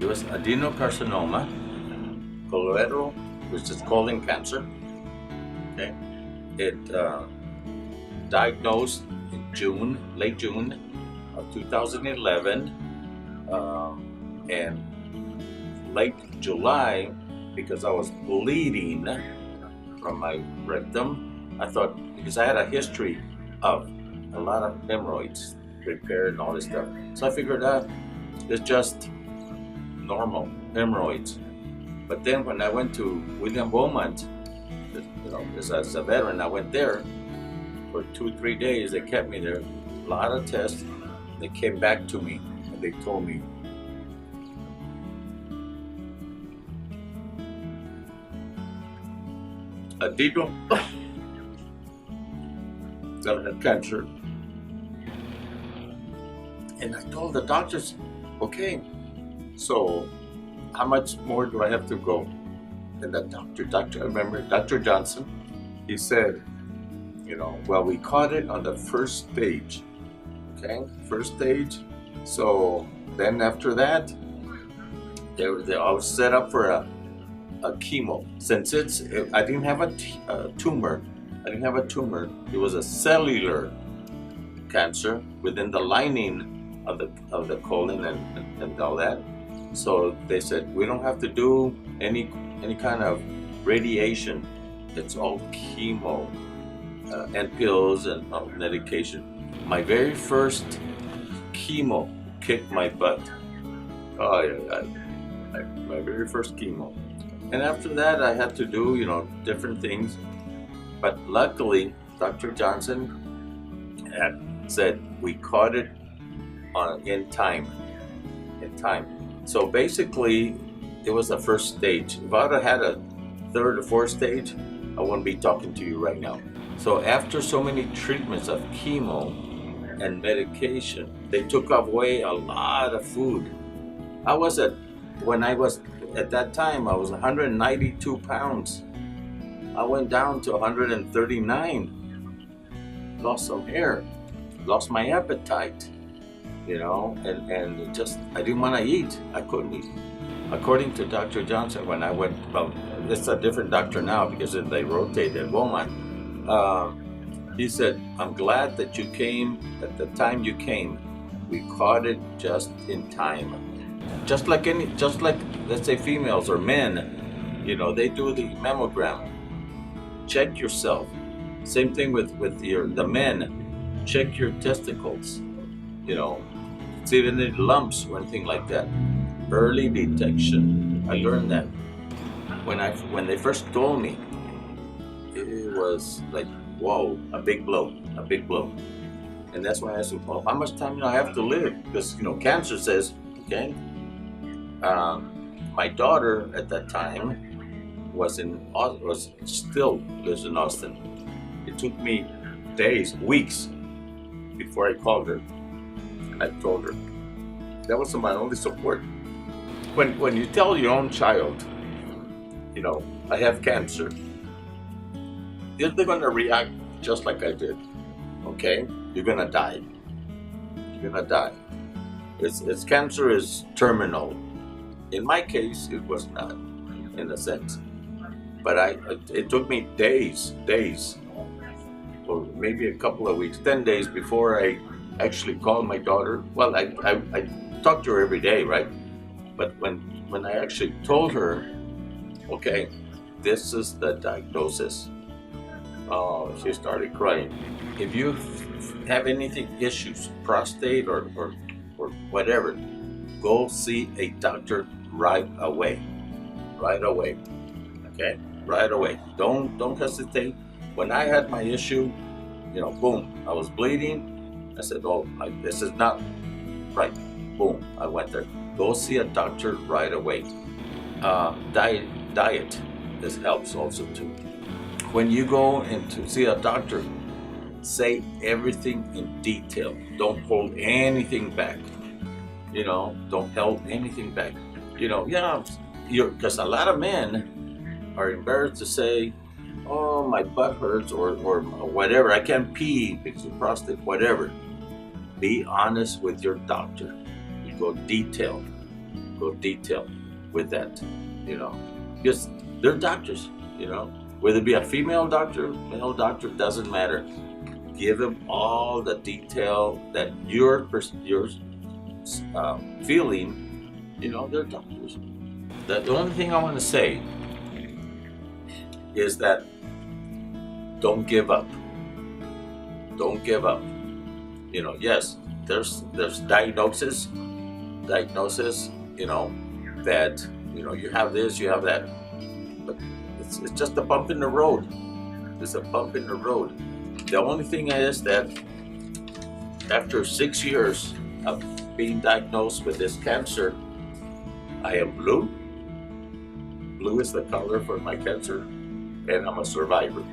It was adenocarcinoma, colorectal, which is colon cancer. Okay, it diagnosed in June, late June of 2011, and late July, because I was bleeding from my rectum. I thought, because I had a history of a lot of hemorrhoids, repair and all this stuff, so I figured out it's just normal hemorrhoids. But then when I went to William Beaumont, as a veteran, I went there for 2-3 days. They kept me there, a lot of tests. They came back to me and they told me, adeno, that I had cancer. And I told the doctors, okay, so how much more do I have to go? And the doctor, I remember Dr. Johnson, he said, well, we caught it on the first stage, okay, first stage. So then after that, I was set up for a chemo. Since I didn't have a tumor. It was a cellular cancer within the lining of the colon and all that. So they said, we don't have to do any kind of radiation. It's all chemo and pills and medication. My very first chemo kicked my butt. Oh yeah, my very first chemo. And after that, I had to do, different things. But luckily, Dr. Johnson had said we caught it in time. So basically, it was the first stage. If I would have had a third or fourth stage, I wouldn't be talking to you right now. So after so many treatments of chemo and medication, they took away a lot of food. At that time, I was 192 pounds. I went down to 139. Lost some hair, lost my appetite, and just, I didn't want to eat. I couldn't eat. According to Dr. Johnson, when I went, it's a different doctor now because they rotate at Beaumont. He said, I'm glad that you came at the time you came. We caught it just in time. Just like let's say females or men, they do the mammogram. Check yourself. Same thing with the men. Check your testicles. See if any lumps or anything like that. Early detection. I learned that when they first told me. It was like, whoa, a big blow. And that's why I said, well, how much time do I have to live? Because cancer says, okay. My daughter at that time still lives in Austin. It took me days, weeks before I called her. I told her. That was my only support. When you tell your own child, I have cancer, they're gonna react just like I did. Okay, you're gonna die. It's cancer is terminal. In my case, it was not, in a sense. But it took me days, or maybe a couple of weeks, 10 days before I actually called my daughter. Well, I talked to her every day, right? But when I actually told her, okay, this is the diagnosis, oh, she started crying. If you have issues, prostate or whatever, go see a doctor right away. Okay, right away. Don't hesitate. When I had my issue, boom, I was bleeding. I said, oh, this is not right. Boom, I went there. Go see a doctor right away. Diet, this helps also too. When you go in to see a doctor, say everything in detail. Don't hold anything back. Don't hold anything back. Because a lot of men are embarrassed to say, oh, my butt hurts or whatever. I can't pee because of prostate, whatever. Be honest with your doctor. You go detailed. go detail with that, you know. Because they're doctors, you know. Whether it be a female doctor, male doctor, doesn't matter. Give them all the detail that you're feeling, you know, they're doctors. The only thing I want to say is that don't give up. Don't give up. You know, yes, there's diagnosis, you know, that, you know, you have this, you have that. But it's just a bump in the road. It's a bump in the road. The only thing is that after 6 years of being diagnosed with this cancer, I am blue. Blue is the color for my cancer, and I'm a survivor.